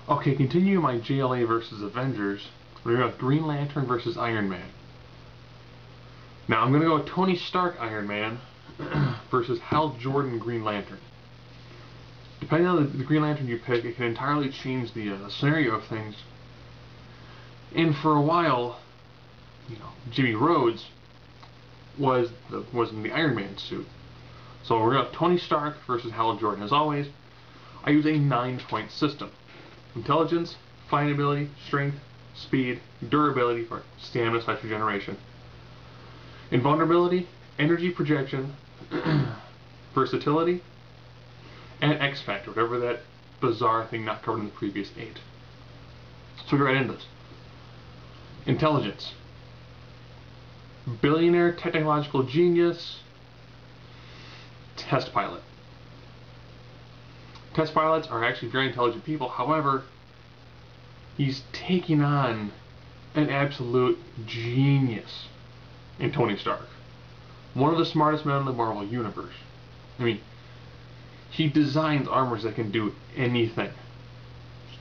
Okay, continue my JLA versus Avengers. We're going to Green Lantern versus Iron Man. Now I'm going to go with Tony Stark Iron Man versus Hal Jordan Green Lantern. Depending on the Green Lantern you pick, it can entirely change the scenario of things. And for a while, Jimmy Rhodes was in the Iron Man suit. So we're going to have Tony Stark versus Hal Jordan. As always, I use a 9-point system. Intelligence, fighting ability, strength, speed, durability, or stamina/regeneration. Invulnerability, energy projection, versatility, and X Factor, whatever that bizarre thing not covered in the previous 8. So we get right into this. Intelligence. Billionaire technological genius, test pilot. Test pilots are actually very intelligent people, however, he's taking on an absolute genius in Tony Stark. One of the smartest men in the Marvel Universe. I mean, he designs armors that can do anything.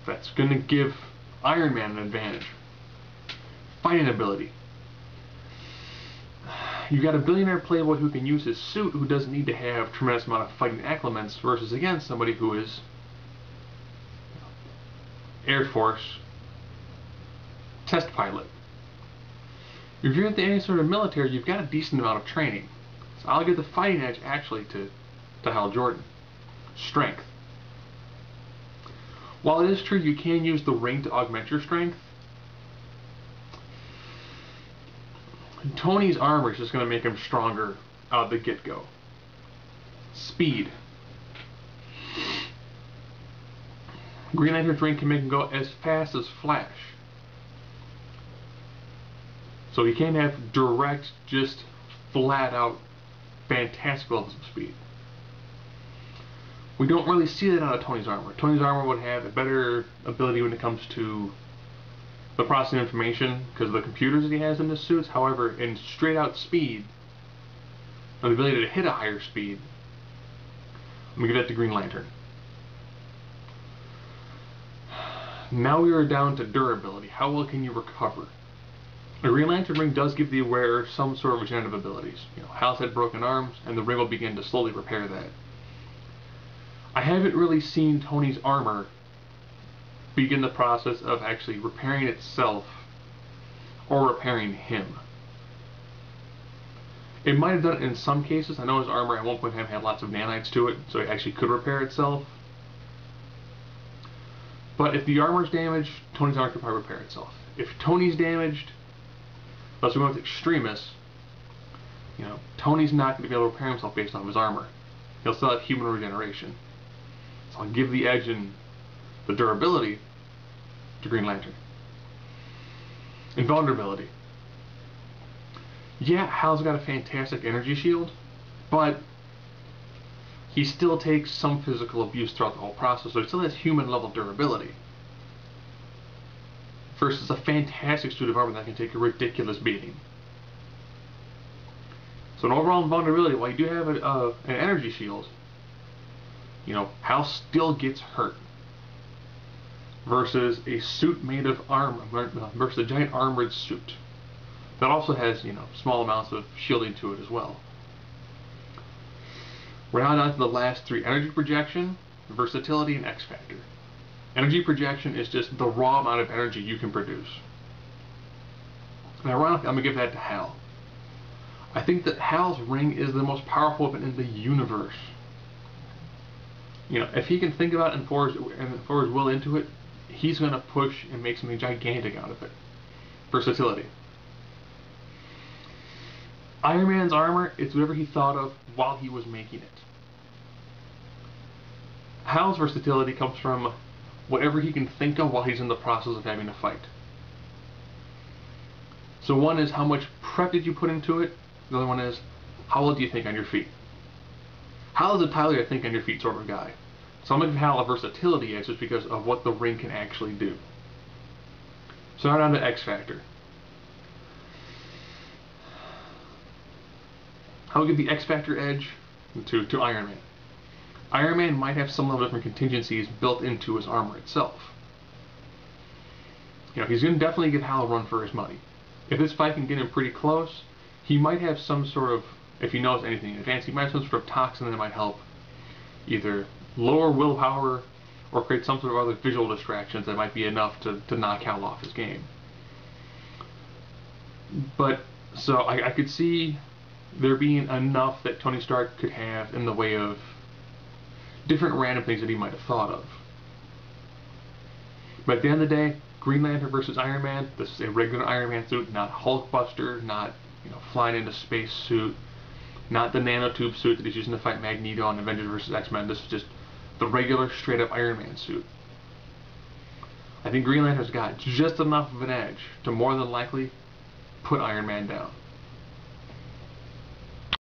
That's going to give Iron Man an advantage. Fighting ability. You've got a billionaire playboy who can use his suit, who doesn't need to have a tremendous amount of fighting acclimates, versus again somebody who is Air Force test pilot. If you're in any sort of military, you've got a decent amount of training. So I'll give the fighting edge actually to Hal Jordan. Strength. While it is true you can use the ring to augment your strength, Tony's armor is just going to make him stronger out of the get-go. Speed. Green Lantern's ring can make him go as fast as Flash. So he can have direct, just flat-out, fantastic levels of speed. We don't really see that out of Tony's armor. Tony's armor would have a better ability when it comes to the processing information because of the computers that he has in his suits. However, in straight-out speed, or the ability to hit a higher speed, I'm going to give that to Green Lantern. Now we are down to durability. How well can you recover? The Green Lantern ring does give the wearer some sort of regenerative abilities. Hal's had broken arms, and the ring will begin to slowly repair that. I haven't really seen Tony's armor begin the process of actually repairing itself or repairing him. It might have done it in some cases. I know his armor at one point in time had lots of nanites to it, so it actually could repair itself. But if the armor's damaged, Tony's armor could probably repair itself. If Tony's damaged, unless we're going with extremists, Tony's not going to be able to repair himself based on his armor. He'll still have human regeneration. So I'll give the edge in the durability to Green Lantern. Invulnerability. Yeah, Hal's got a fantastic energy shield, but he still takes some physical abuse throughout the whole process, so he still has human level durability. Versus a fantastic suit of armor that can take a ridiculous beating. So an overall invulnerability, while you do have an energy shield, Hal still gets hurt. Versus a suit made of armor, versus a giant armored suit that also has, small amounts of shielding to it as well. We're now down to the last 3: energy projection, versatility, and X Factor. Energy projection is just the raw amount of energy you can produce. And ironically, I'm going to give that to Hal. I think that Hal's ring is the most powerful weapon in the universe. If he can think about it and pour his will into it, he's going to push and make something gigantic out of it. Versatility. Iron Man's armor is whatever he thought of while he was making it. Hal's versatility comes from whatever he can think of while he's in the process of having a fight. So one is how much prep did you put into it, the other one is how well do you think on your feet. Hal is a Tyler think on your feet sort of guy. So I'm going to give Hal a versatility edge just because of what the ring can actually do. So now down to X Factor. I will give the X Factor edge to Iron Man. Iron Man might have some level of different contingencies built into his armor itself. He's going to definitely give Hal a run for his money. If this fight can get him pretty close, he might have some sort of, if he knows anything in advance, he might have some sort of toxin that might help either lower willpower or create some sort of other visual distractions that might be enough to knock Hal off his game. But, so I could see there being enough that Tony Stark could have in the way of different random things that he might have thought of. But at the end of the day, Green Lantern versus Iron Man, this is a regular Iron Man suit, not Hulkbuster, not flying into space suit, not the nanotube suit that he's using to fight Magneto on Avengers vs. X-Men. This is just the regular straight up Iron Man suit. I think Green Lantern's got just enough of an edge to more than likely put Iron Man down.